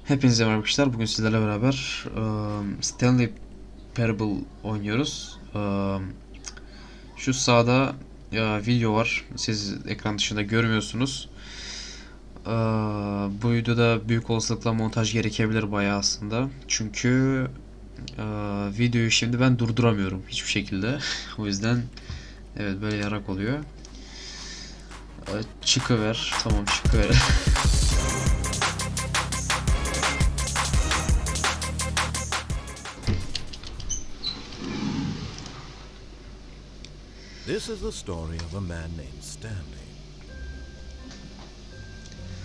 Hepinize merhaba arkadaşlar. Bugün sizlerle beraber Stanley Parable oynuyoruz. Şu sağda video var. Siz ekran dışında görmüyorsunuz. Bu videoda büyük olasılıkla montaj gerekebilir bayağı aslında. Çünkü videoyu şimdi ben durduramıyorum hiçbir şekilde. O yüzden evet böyle yarak oluyor. Çıkıver. Tamam, çıkıver. This is the story of a man named Stanley.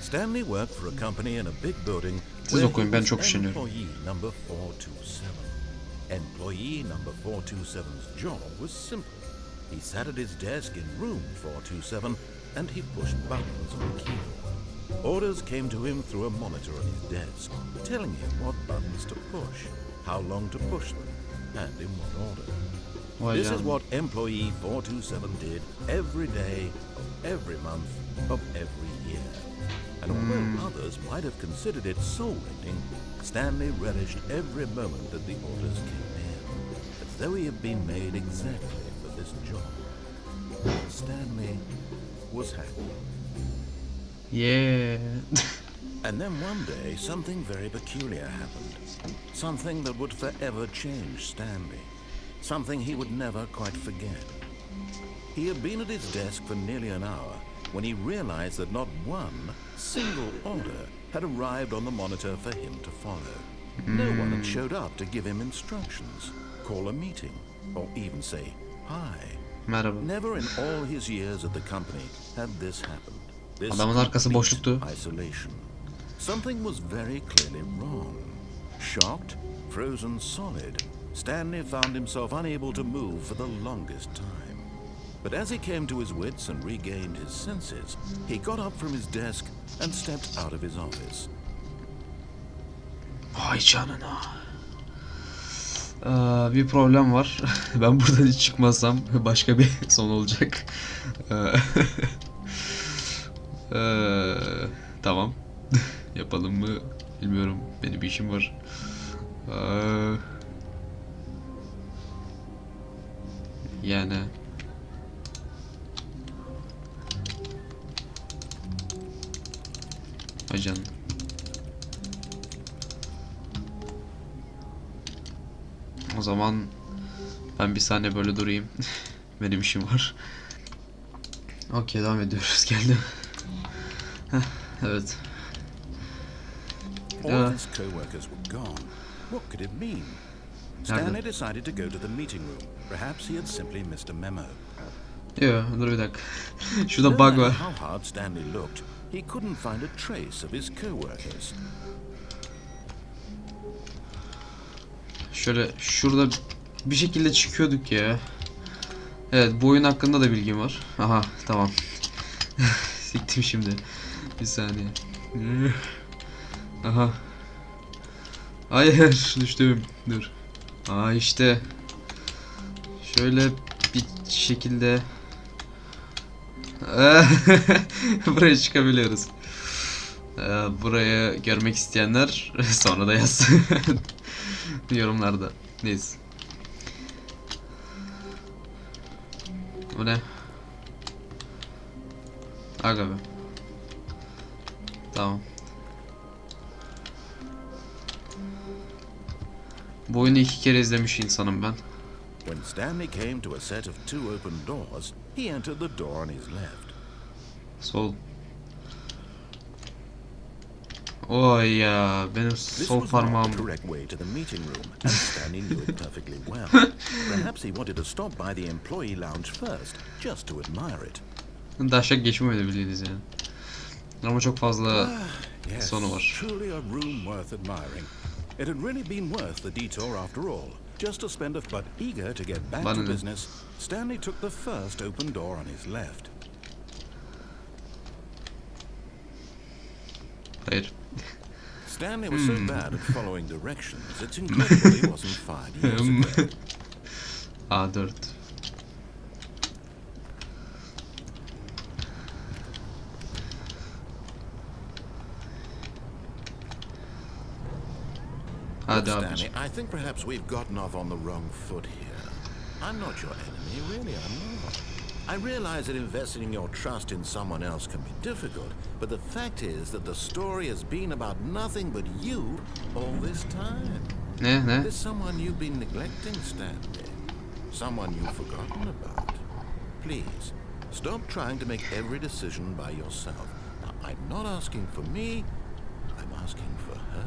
Stanley worked for a company in a big building Siz where okuyun, he ben was çok üşeniyorum. employee number 427. Employee number 427's job was simple. He sat at his desk in room 427 and he pushed buttons on a keyboard. Orders came to him through a monitor on his desk, telling him what buttons to push, how long to push them, and in what order. This is what employee 427 did every day of every month of every year. And although others might have considered it soul-rending, Stanley relished every moment that the orders came in, as though he had been made exactly for this job. Stanley was happy. Yeah. And then one day, something very peculiar happened. Something that would forever change Stanley. Something he would never quite forget. He had been at his desk for nearly an hour when he realized that not one single order had arrived on the monitor for him to follow. No one had showed up to give him instructions, call a meeting, or even say hi. Merhaba. Never in all his years at the company had this happened. This Adamın arkası boşluktu. isolation. Something was very clearly wrong. Shocked, frozen solid, Stanley found himself unable to move for the longest time. But as he came to his wits and regained his senses, he got up from his desk and stepped out of his office. Vay canına. Bir problem var. Ben buradan hiç çıkmazsam başka bir son olacak. Tamam. Yapalım mı? Bilmiyorum. Benim bir işim var. Yani ajan. O zaman ben bir saniye böyle durayım. Benim işim var. Okey, devam ediyoruz. Geldim. Evet. All his co-workers were gone. What could it mean? Stanley decided to go to the meeting room. Perhaps he had simply missed a memo. Yo, dur bir dakika. Şurada No bug matter var. how hard Stanley looked, he couldn't find a trace of his co-workers. Şöyle şurada bir şekilde çıkıyorduk ya. Evet, bu oyun hakkında da bilgim var. Aha, tamam. Siktim şimdi. Bir saniye. Aha. Hayır, düştüm. Dur. Aa, işte. Şöyle bir şekilde buraya çıkabiliyoruz. Burayı görmek isteyenler sonra da yazsın yorumlarda. Neyse. Bu ne? Aga be. Tamam. Bu oyunu 2 kere izlemiş insanım ben. When Stanley came to a set of two open doors, he entered the door on his left. Sol. Oy ya, benim This sol was not parmağım. the correct way to the meeting room, and Stanley knew it perfectly well. Perhaps he wanted to stop by the employee lounge first, just to admire it. Daşak geçmemeli bildiğiniz yani. Ama çok fazla Yes, sonu var. truly a room worth admiring. It had really been worth the detour after all. Just to spend a but eager to get back to business, Stanley took the first open door on his left. Hayır. Stanley was so bad at following directions, it's incredible he wasn't fired years ago. A4. Hadi Look, abicim. Stanley, I think perhaps we've gotten off on the wrong foot here. I'm not your enemy, really, I'm not. I realize that investing your trust in someone else can be difficult, but the fact is that the story has been about nothing but you all this time. Ne? There's someone you've been neglecting, Stanley. Someone you've forgotten about. Please, stop trying to make every decision by yourself. Now, I'm not asking for me, I'm asking for her.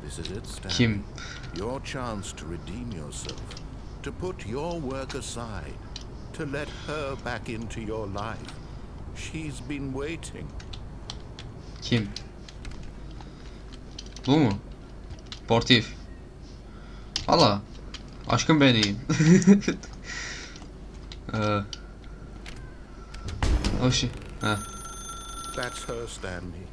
This is it, Stanley. Kim? Your chance to redeem yourself, to put your work aside, to let her back into your life. She's been waiting. Kim? Bu mu? Sportif. Valla. Aşkım ben iyiyim. O şey. Ha. That's her, Stanley.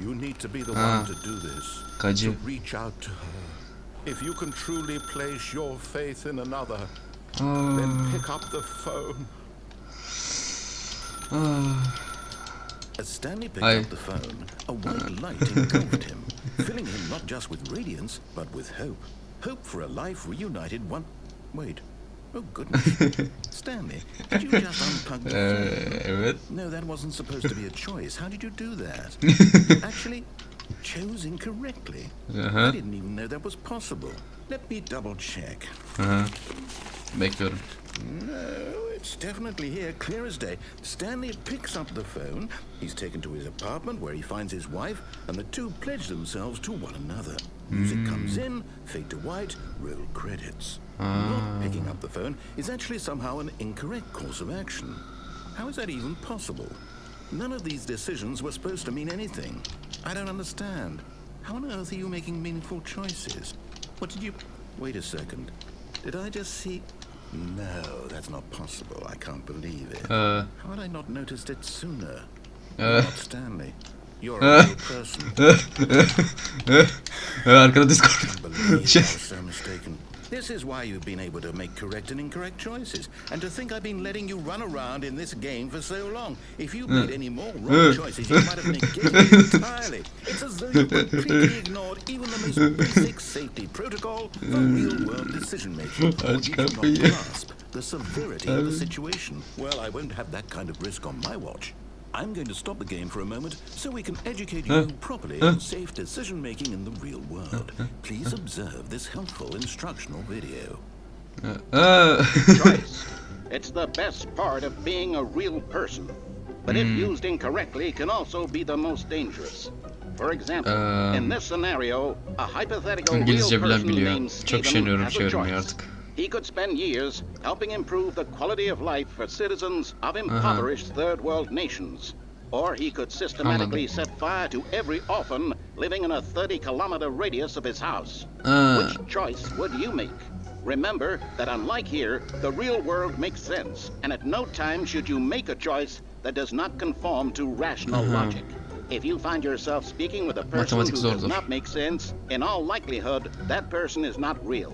You need to be the Ah. one to do this. Gacı. To reach out to her. If you can truly place your faith in another, then pick up the phone. As Stanley picked up the phone, a white light engulfed him, filling him not just with radiance, but with hope. Hope for a life reunited one... Wait. Oh, goodness. Stanley, did you just unplug the phone? Evet. No, that wasn't supposed to be a choice. How did you do that? Actually, chose incorrectly. I didn't even know that was possible. Let me double check. Bekliyorum. No, it's definitely here, clear as day. Stanley picks up the phone. He's taken to his apartment where he finds his wife, and the two pledge themselves to one another. Music comes in, fade to white, roll credits. Not picking up the phone is actually somehow an incorrect course of action. How is that even possible? None of these decisions were supposed to mean anything. I don't understand. How on earth are you making meaningful choices? What did you... Wait a second. Did I just see... No, that's not possible. I can't believe it. How had I not noticed it sooner? Not Stanley. You're a real person. Arkada I Discord. can't believe I was so mistaken. This is why you've been able to make correct and incorrect choices. And to think I've been letting you run around in this game for so long. If you made any more wrong choices, you might have negated it entirely. It's as though you completely ignored even the most basic safety protocol for real-world decision-making. Or you do not grasp the severity of the situation. Well, I won't have that kind of risk on my watch. I'm going to stop the game for a moment so we can educate you properly on safe decision-making in the real world. Please observe this helpful instructional video. Choice. It's the best part of being a real person. But if used incorrectly, can also be the most dangerous. For example, in this scenario, a hypothetical real İngilizce bilen person biliyor. named Çok Stephen şeniyorum has a çevirmeyi choice. artık. He could spend years helping improve the quality of life for citizens of impoverished third world nations. Or he could systematically set fire to every orphan living in a 30-kilometer radius of his house. Which choice would you make? Remember that unlike here, the real world makes sense, and at no time should you make a choice that does not conform to rational logic. If you find yourself speaking with a person who does not make sense, in all likelihood, that person is not real.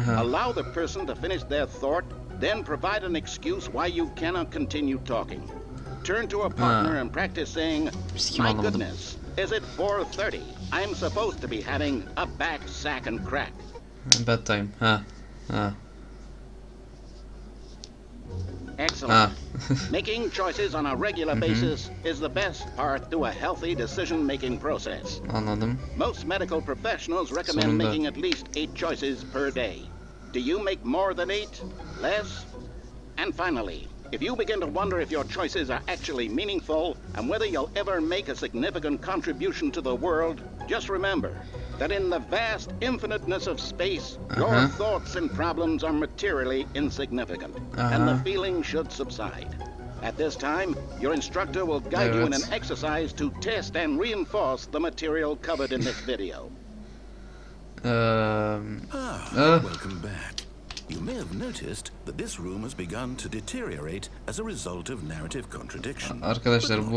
Allow the person to finish their thought, then provide an excuse why you cannot continue talking. Turn to a partner and practice saying, "My goodness, is it 4:30? I'm supposed to be having a back, sack, and crack." Bad time. Excellent. Making choices on a regular basis is the best part to a healthy decision-making process. Anladım. Most medical professionals recommend making at least 8 choices per day. Do you make more than 8? Less? And finally, if you begin to wonder if your choices are actually meaningful and whether you'll ever make a significant contribution to the world, just remember that in the vast infiniteness of space, your thoughts and problems are materially insignificant, and the feeling should subside. At this time, your instructor will guide you in an exercise to test and reinforce the material covered in this video. Welcome back. You may have noticed that this room has begun to deteriorate as a result of narrative contradiction. Arkadaşlar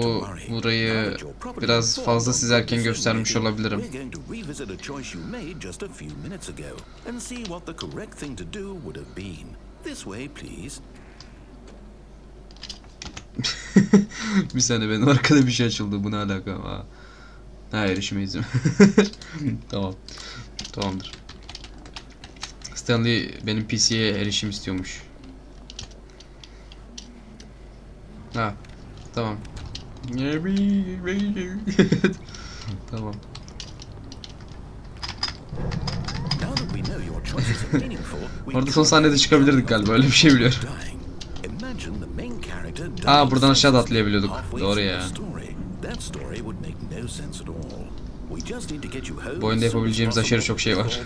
burayı biraz fazla sizlerken göstermiş olabilirim. We're going to revisit a choice you made just a few minutes ago and see what the correct thing to do would have been. This way, please. Bir saniye benim arkada bir şey açıldı. Bu ne alaka? Ha, erişime izin. Tamam. Tamamdır. Stanley benim PC'ye erişim istiyormuş. Ha. Tamam. Tamam. Orada son sahnede çıkabilirdik galiba, öyle bir şey biliyorum. Aa, buradan aşağı da atlayabiliyorduk. Doğru ya. Bu oyunda yapabileceğimiz aşırı çok şey var.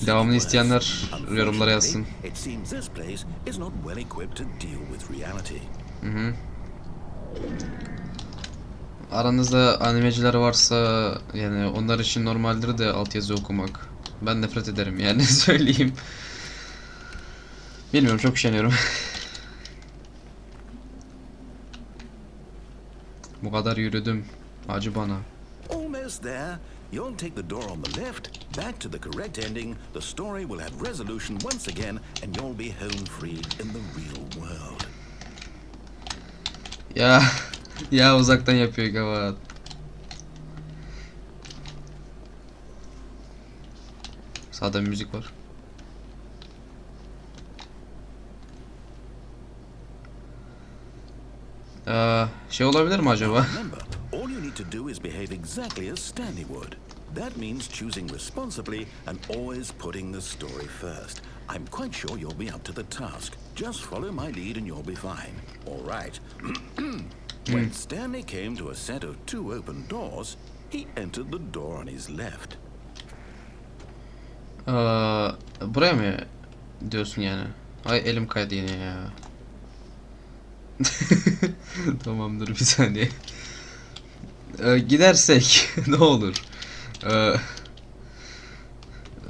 Devamını isteyenler yorumlara yazsın. Hı hı. Aranızda animeciler varsa yani onlar için normaldir de altyazı okumak. Ben nefret ederim yani söyleyeyim. Bilmiyorum, çok üşeniyorum. Bu kadar yürüdüm. Acı bana. Almost there. You'll take the door on the left, back to the correct ending. The story will have resolution once again, and you'll be home free in the real world. Ya ya uzaktan yapıyor kavat. Sağda bir müzik var. Şey olabilir mi acaba? Remember, all you need to do is behave exactly as Stanley would. That means choosing responsibly and always putting the story first. I'm quite sure you'll be up to the task. Just follow my lead and you'll be fine. All right. When Stanley came to a set of 2 open doors, he entered the door on his left. Buraya mı diyorsun yani? Ay, elim kaydı yine ya. Tamamdır, bir saniye. Gidersek ne olur?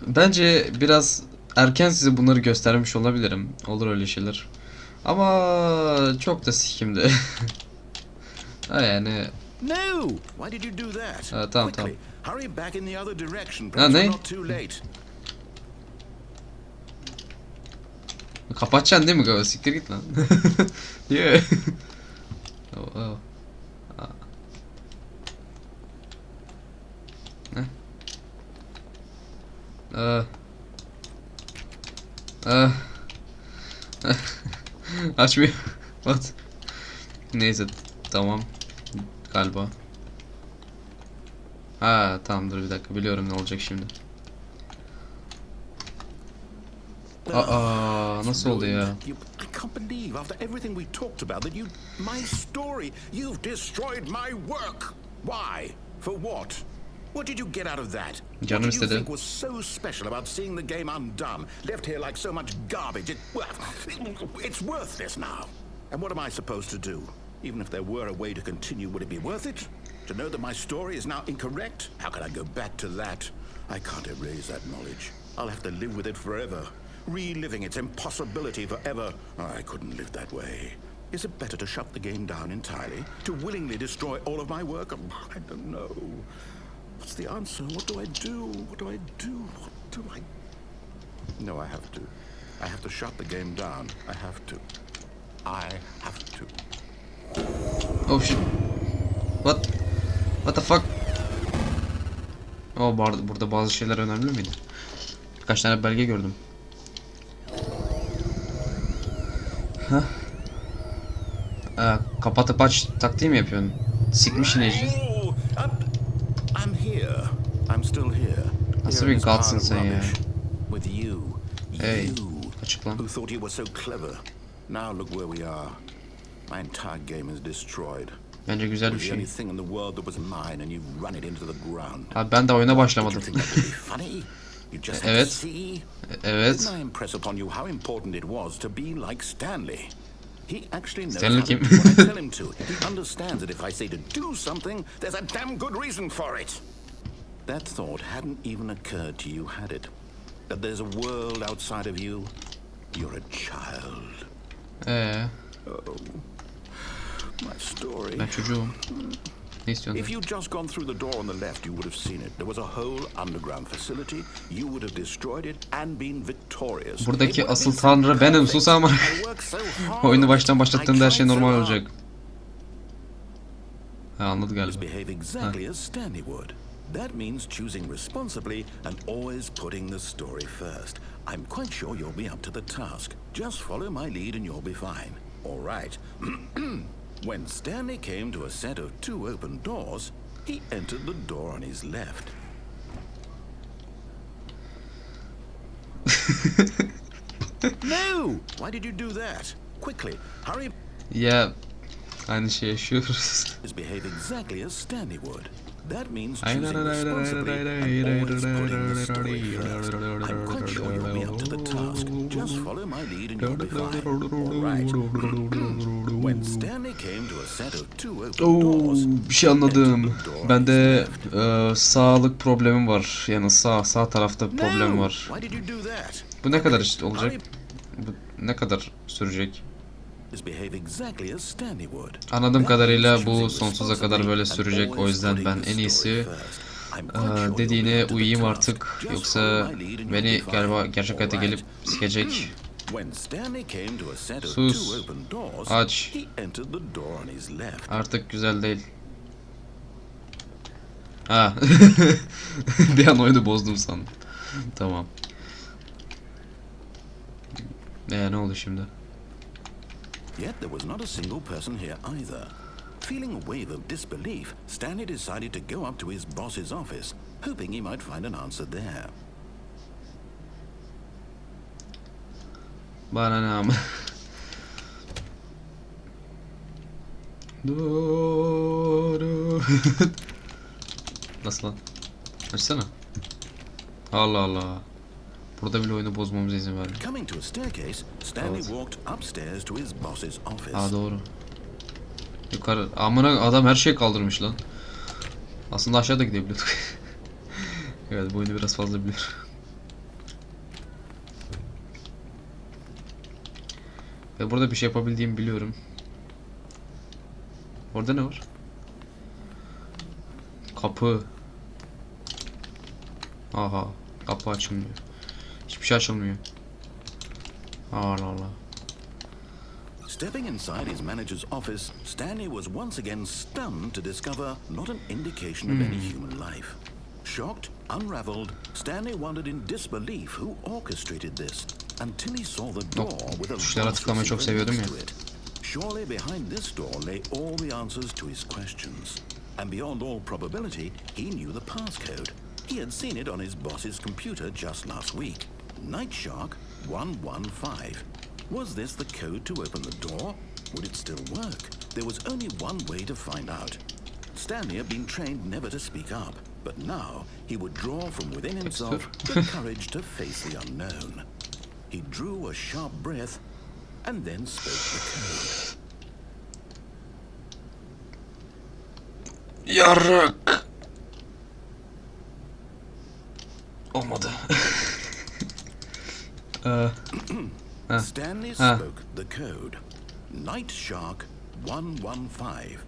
Bence biraz erken size bunları göstermiş olabilirim. Olur öyle şeyler. Ama çok da sikimdi. Ha yani. No! Why did you do that? Tamam. Quickly, hurry back in the other direction. Ha, Perhaps ne? we're not too late. Kapatacaksın değil mi galiba? Siktir git lan. Yeah. Oh. Açmıyor. What? Neyse, tamam. Galiba. Ha, tamamdır, bir dakika, biliyorum ne olacak şimdi. Nasıl oldu ya? I can't believe after everything we talked about that my story, you've destroyed my work. Why? For what? What did you get out of that? Canım What did you istedi. think was so special about seeing the game undone, left here like so much garbage? It's worthless now. And what am I supposed to do? Even if there were a way to continue, would it be worth it? To know that my story is now incorrect? How can I go back to that? I can't erase that knowledge. I'll have to live with it forever. Reliving its impossibility forever. I couldn't live that way. Is it better to shut the game down entirely? To willingly destroy all of my work? I don't know. What's the answer? What do I do? What do I do? What do I... No, I have to. I have to shut the game down. I have to. I have to. Oh shit. What? What the fuck? Oh, burada bazı şeyler önemli miydi? Birkaç tane belge gördüm. Hah. Kapatıp aç taktiği mi yapıyorsun? Sikmiş ineci. I'm here. I'm still here. Nasıl bir gadsın sen ya? With you. Hey, You. açık lan. Who thought you were so clever? Now look where we are. My entire game is destroyed. Bence güzel bir The only şey. thing in the world that was mine and you've run it into the ground. Ha, ben de oyuna başlamadım. Did you think that would be funny? You just had to Evet. see. Evet. Didn't I impress upon you how important it was to be like Stanley? He actually knows Stanley how to kim? do what I tell him to. He understands that if I say to do something, there's a damn good reason for it. That thought hadn't even occurred to you, had it? That there's a world outside of you? You're a child. Oh, my story. Ben çocuğum. Ne istiyorsun? If you'd just gone through the door on the left, you would have seen it. There was a whole underground facility. You would have destroyed it and been victorious. Buradaki asıl tanrı benim, sus ama. Oyunu baştan başlattığında her şey normal olacak. Ha, anladı galiba. Misbehave exactly as Stanley would. That means choosing responsibly and always putting the story first. I'm quite sure you'll be up to the task. Just follow my lead and you'll be fine. All right. When Stanley came to a set of 2 open doors, he entered the door on his left. No! Why did you do that? Quickly, hurry. Ya aynı şey yaşıyoruz. Behave exactly as Stanley would. That means Ay, choosing responsibly and always putting the story first. I'm quite sure you'll be up to the task. Just follow my lead and you'll be fine. All right. When Stanley came to a set of 2 open doors, Bir şey anladım. Bende sağlık problemim var. Yani sağ tarafta problem var. why did you do that? Bu ne kadar olacak? Bu ne kadar sürecek? Behave exactly as Stanley would. Anladığım kadarıyla bu sonsuza kadar böyle sürecek. O yüzden ben en iyisi dediğine uyuyayım artık. Yoksa beni galiba gerçek hayata gelip sikecek. Sus. Aç. Artık güzel değil. Ha. Bir an oyunu bozdum sandım. Tamam. Ne oldu şimdi? Yet there was not a single person here either. Feeling a wave of disbelief, Stanley decided to go up to his boss's office, hoping he might find an answer there. Bana ne ama. Nasıl lan? Açsana. Allah Allah. Burada bile oyunu bozmamıza izin verdi. Coming to a staircase, Stanley walked upstairs to his boss's office. Aa doğru. Yukarı. Amına adam her şeyi kaldırmış lan. Aslında aşağıda gidebiliyorduk. Evet bu oyunu biraz fazla biliyorum. Ve burada bir şey yapabildiğimi biliyorum. Orada ne var? Kapı. Aha. Kapı açılmıyor. Hiçbir şey açılmıyor. Allah Allah. Stepping inside his manager's office, Stanley was once again stunned to discover not an indication of any human life. Shocked, unraveled, Stanley wondered in disbelief who orchestrated this until he saw the door with a Tuşlara tıklamayı çok seviyordum ya. Surely behind this door lay all the answers to his questions. And beyond all probability, he knew the passcode. He had seen it on his boss's computer just last week. Night Shark 115. Was this the code to open the door? Would it still work? There was only one way to find out. Stanley had been trained never to speak up, but now he would draw from within himself the courage to face the unknown. He drew a sharp breath and then spoke the code. Yarrak. Olmadı. Stanley spoke the code. Night Shark 115.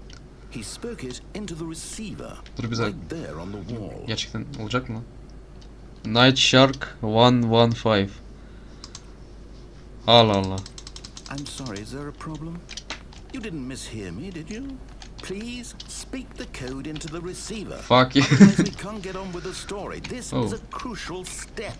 He spoke it into the receiver right there on the wall. Gerçekten olacak mı? Night Shark 115. Allah Allah. I'm sorry, is there a problem? You didn't mishear me, did you? Please speak the code into the receiver. Fuck you. Otherwise we can't get on with the story. This is a crucial step.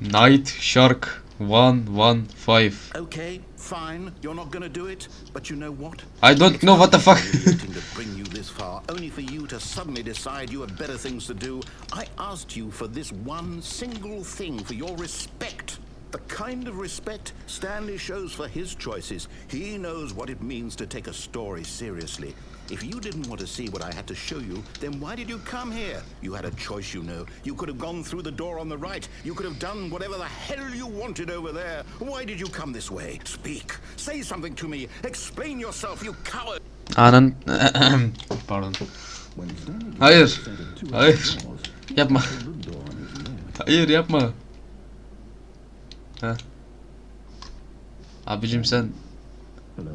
Night Shark 115. Okay, fine. You're not gonna do it, but you know what? I don't know what the fuck. To bring you this far, only for you to suddenly decide you have better things to do. I asked you for this one single thing, for your respect. The kind of respect Stanley shows for his choices. He knows what it means to take a story seriously. If you didn't want to see what I had to show you, then why did you come here? You had a choice, you know. You could have gone through the door on the right. You could have done whatever the hell you wanted over there. Why did you come this way? Speak. Say something to me. Explain yourself, you coward. Anan. Pardon. Hayır. Hayır. Yapma. Hayır yapma. Ha. Abicim sen. Hello?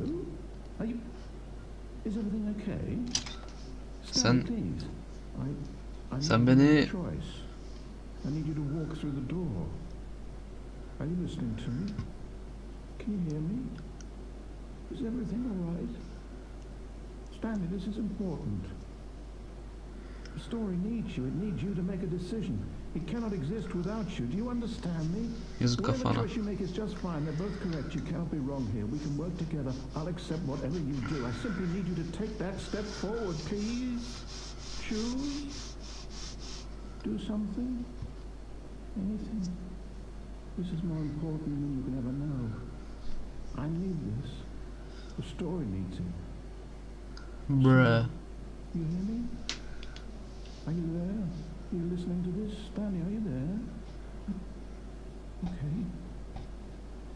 Are you... Is everything okay? Sen. Please. I Sen need beni. a choice. I need you to walk through the door. Are you listening to me? Can you hear me? Is everything all right? Stanley, this is important. The story needs you. It needs you to make a decision. It cannot exist without you. Do you understand me? Yazık Whatever kafana. choice you make is just fine. They're both correct. You cannot be wrong here. We can work together. I'll accept whatever you do. I simply need you to take that step forward, please. Choose. Do something. Anything. This is more important than you can ever know. I need this. The story needs it. Bruh. You hear me? Are you there? Are you listening to this? Stanley, are you there? Okay.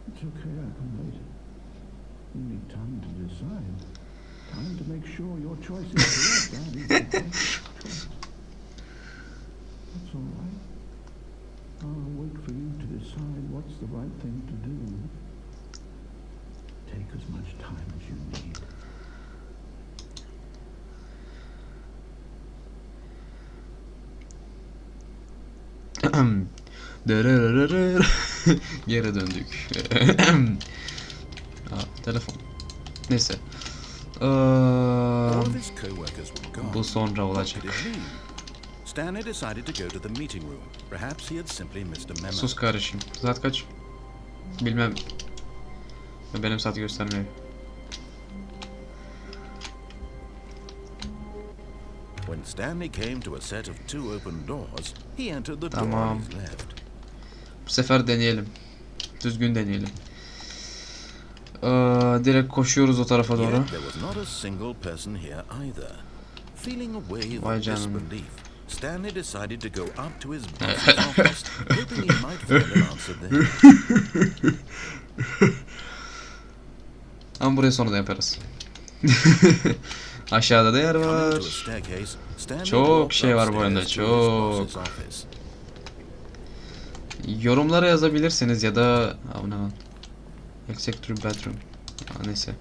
It's okay, I can wait. You need time to decide. Time to make sure your choice is correct. I need some choice. That's all right. I'll wait for you to decide what's the right thing to do. Take as much time as you need. Geri döndük. Telefon. Neyse. All of his co-workers were gone. Bu sonra What olacak. did it mean? Stanley decided to go to the meeting room. Perhaps he had simply missed a memo. Sus kardeşim. Saat kaç? Bilmem. Benim saati göstermiyor. When Stanley came to a set of 2 open doors, he entered the door Tamam. on his left. Bu sefer deneyelim. Düzgün deneyelim. Direkt koşuyoruz o tarafa doğru. Yet there was not a single person here either. Feeling a wave Vay of canına. disbelief, Stanley decided to go up to his boss's office, hoping he might find an answer there. Ama burayı sonra da yaparız. Aşağıda da yer Coming to a var. staircase, Stanley Çok walked şey var bu oyunda, upstairs to his boss's çok. office. Yorumlara yazabilirsiniz ya da... Bu ne lan? Executive bedroom. Neyse.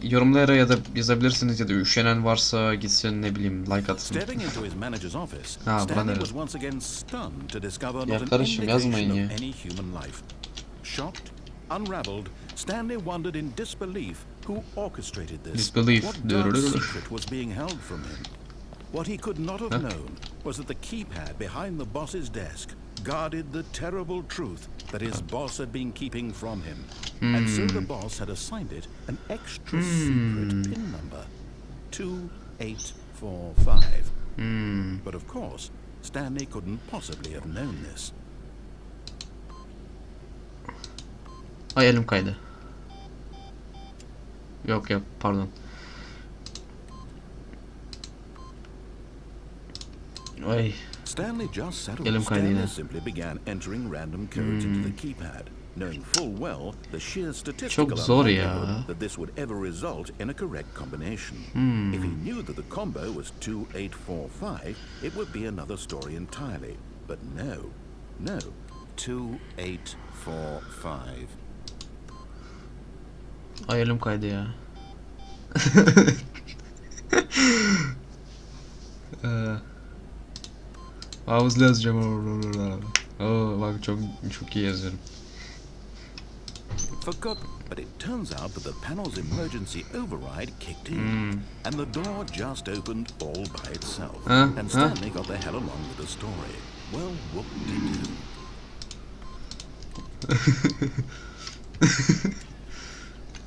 Yorumlara ya da yazabilirsiniz ya da üşenen varsa gitsin, ne bileyim, like atsın. Stepping into his manager's office, Ha, Stanley bana was once again stunned to discover Ya not an kardeşim, yazmayın indication ya. of any human life. Shocked, unraveled, Stanley wondered in disbelief who orchestrated this. Disbelief. What dark secret was being held from him? What he could not have known was that the keypad behind the boss's desk guarded the terrible truth that his boss had been keeping from him. And so the boss had assigned it an extra secret PIN number, 2845. But of course, Stanley couldn't possibly have known this. Ay, elim kaydı. Yok pardon. Ay. Stanley just settled. Elim kaydı Stanley yine. simply began entering random codes into the keypad, knowing full well the sheer statistical Çok zor ya. unlikelihood that this would ever result in a correct combination. If he knew that the combo was 2845, it would be another story entirely. But no, 2845. Ay, elim kaydı ya. Hızlı yazacağım. Bak çok iyi yazıyorum. Forgot, but it turns out that the panel's emergency override kicked in, and the door just opened all by itself. And Stanley got the hell along with the story. Well, whoop-de-doo.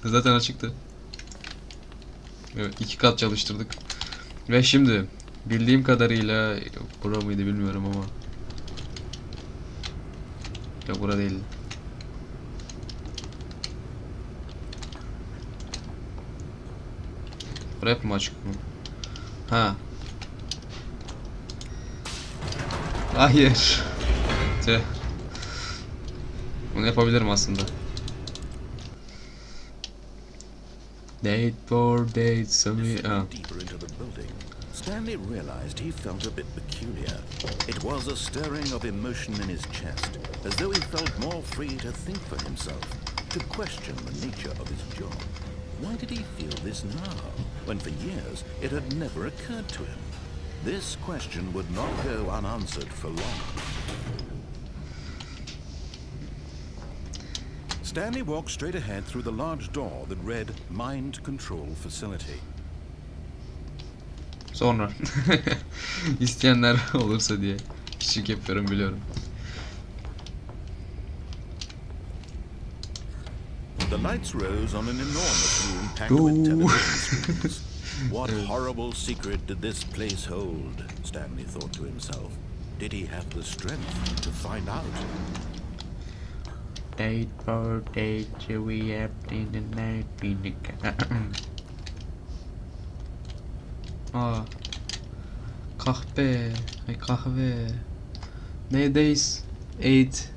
Zaten açıktı. Evet, 2 kat çalıştırdık. Ve şimdi bildiğim kadarıyla, bura mıydı bilmiyorum ama. Yok, bura değildi. Buraya mı açık mı? Ha. Hayır. Tüh. Bunu yapabilirim aslında. Date for date, Deeper into the building, Stanley realized he felt a bit peculiar. It was a stirring of emotion in his chest, as though he felt more free to think for himself, to question the nature of his job. Why did he feel this now, when for years it had never occurred to him? This question would not go unanswered for long. Stanley walked straight ahead through the large door that read Mind Control Facility. Sonra. İsteyenler olursa diye. Küçük yapıyorum biliyorum. The lights rose on an enormous room packed with television screens. What horrible secret did this place hold? Stanley thought to himself. Did he have the strength to find out? Date for date, we have in the night in the Aa. Kahve. Ay kahve. Neredeyiz? 8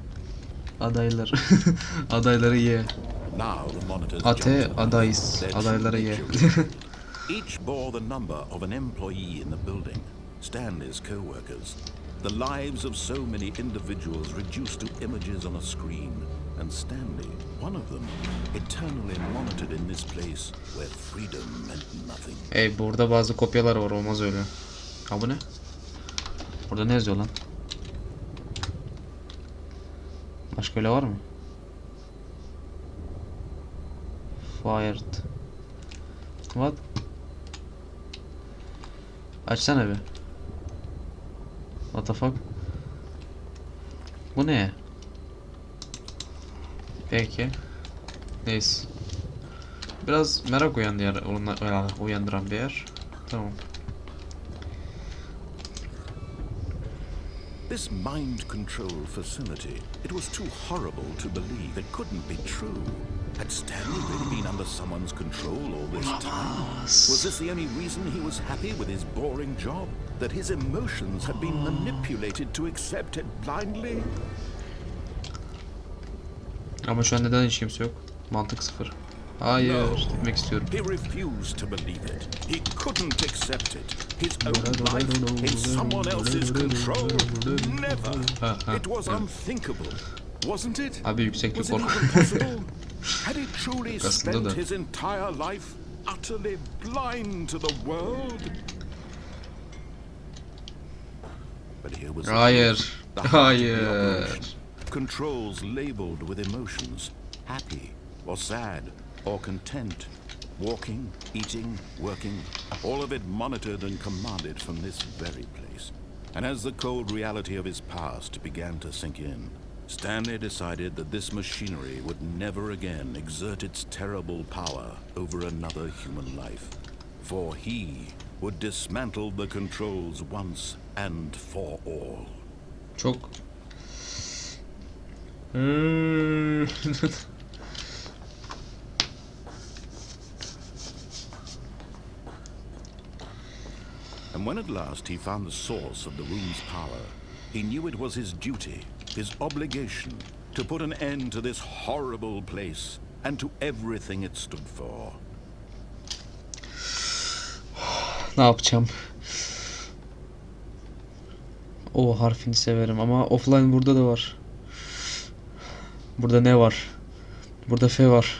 adaylar. Adayları ye. Now the monitors Ate jumped to life. adayız. Their Adayları ye. children. Each bore the number of an employee in the building, Stanley's co-workers. The lives of so many individuals reduced to images on a screen, and Stanley, one of them, eternally monitored in this place where freedom meant nothing. Burada bazı kopyalar var, olmaz öyle. Ha bu ne? Burada ne yazıyor lan? Başka öyle var mı? Fired. What? Açsana bir. What the fuck? Bu ne? Peki. Neyse. Biraz merak uyandıran bir yer. Tamam. This mind control facility, it was too horrible to believe. It couldn't be true. Had Stanley really been under someone's control all this time? Was this the only reason he was happy with his boring job? That his emotions had been manipulated to accept it blindly? Ama şu an neden hiç kimse yok? Mantık sıfır. Hayır, gitmek istiyorum. He refused to believe it. He couldn't accept it. His own life in someone else's control. Never. It was unthinkable, wasn't it? Abi yükseklik Was it korku. even possible? Had he truly Aslında spent da. his entire life utterly blind to the world? But here was Hayır. the heart of the Hayır. operation. Controls labeled with emotions, happy or sad or content, walking, eating, working, all of it monitored and commanded from this very place. And as the cold reality of his past began to sink in, Stanley decided that this machinery would never again exert its terrible power over another human life. For he would dismantle the controls once and for all. Çok. And when at last he found the source of the room's power, he knew it was his duty, his obligation, to put an end to this horrible place and to everything it stood for. Ne yapacağım? O harfini severim ama offline burada da var. Burada ne var? Burada F var.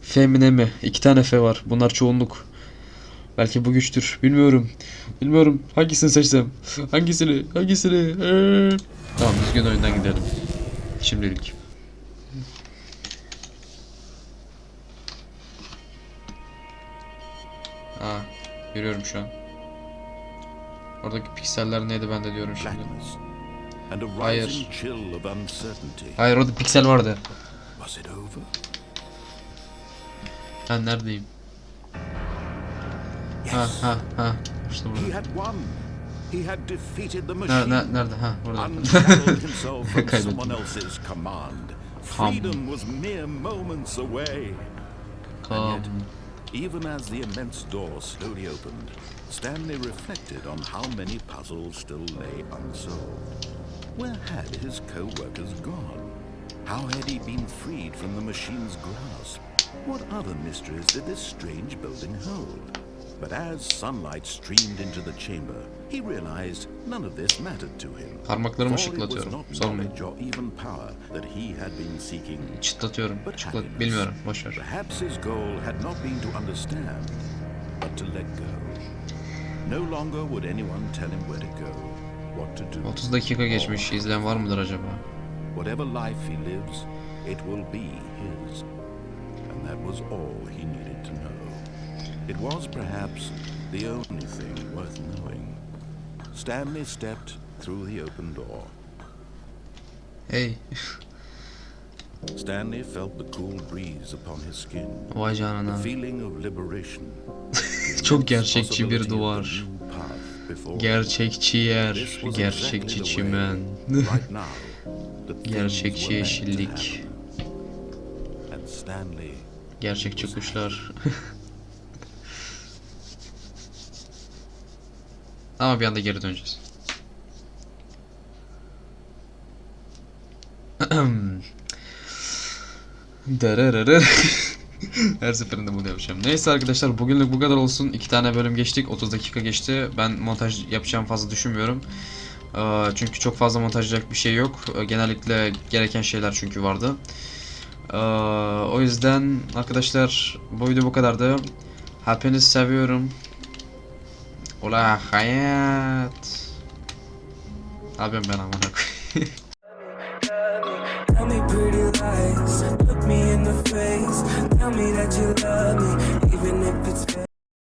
F mi ne mi? 2 tane F var. Bunlar çoğunluk. Belki bu güçtür. Bilmiyorum. Bilmiyorum. Hangisini seçsem? Hangisini? Hangisini? Tamam, düzgün oyundan gidelim. Şimdilik. Görüyorum şu an. Oradaki pikseller neydi ben de diyorum şimdi. Blackness and a Hayır. rising chill of uncertainty. Hayır, orada piksel vardı. Was it over? Ben neredeyim? Ha Yes. ha. İşte He burada. had won. He had defeated the machine. Nerede? Ha, burada. Unshackled himself from Kaybettim. someone else's command. Come. Freedom was mere moments away. Come. Even as the immense door slowly opened, Stanley reflected on how many puzzles still lay unsolved. Where had his co-workers gone? How had he been freed from the machine's grasp? What other mysteries did this strange building hold? But as sunlight streamed into the chamber, he realized none of this mattered to him. Parmaklarımı For it was şıklatıyorum. not Sorun değil. knowledge or even power that he had been seeking. Çıtlatıyorum. But happiness. Bilmiyorum. Boş ver. Perhaps his goal had not been to understand, but to let go. No longer would anyone tell him where to go, what to do. 30 dakika geçmiş. İzleyen var mıdır acaba? Whatever life he lives, it will be his. And that was all he needed to know. It was perhaps the only thing worth knowing. Stanley stepped through the open door. Hey. Stanley felt the cool breeze upon his skin. Vay The canına. feeling of liberation. Çok gerçekçi bir duvar. Gerçekçi yer, gerçekçi çimen. Gerçekçi yeşillik. Gerçekçi kuşlar. Ama bir anda geri döneceğiz. Her seferinde bunu yapacağım. Neyse arkadaşlar, bugünlük bu kadar olsun. 2 tane bölüm geçtik. 30 dakika geçti. Ben montaj yapacağım fazla düşünmüyorum. Çünkü çok fazla montajlayacak bir şey yok. Genellikle gereken şeyler çünkü vardı. O yüzden arkadaşlar bu video bu kadardı. Hepinizi seviyorum. Ola hayat. Abim ben amına koyayım. Tell me pretty lies, look me in the face. Tell me that you love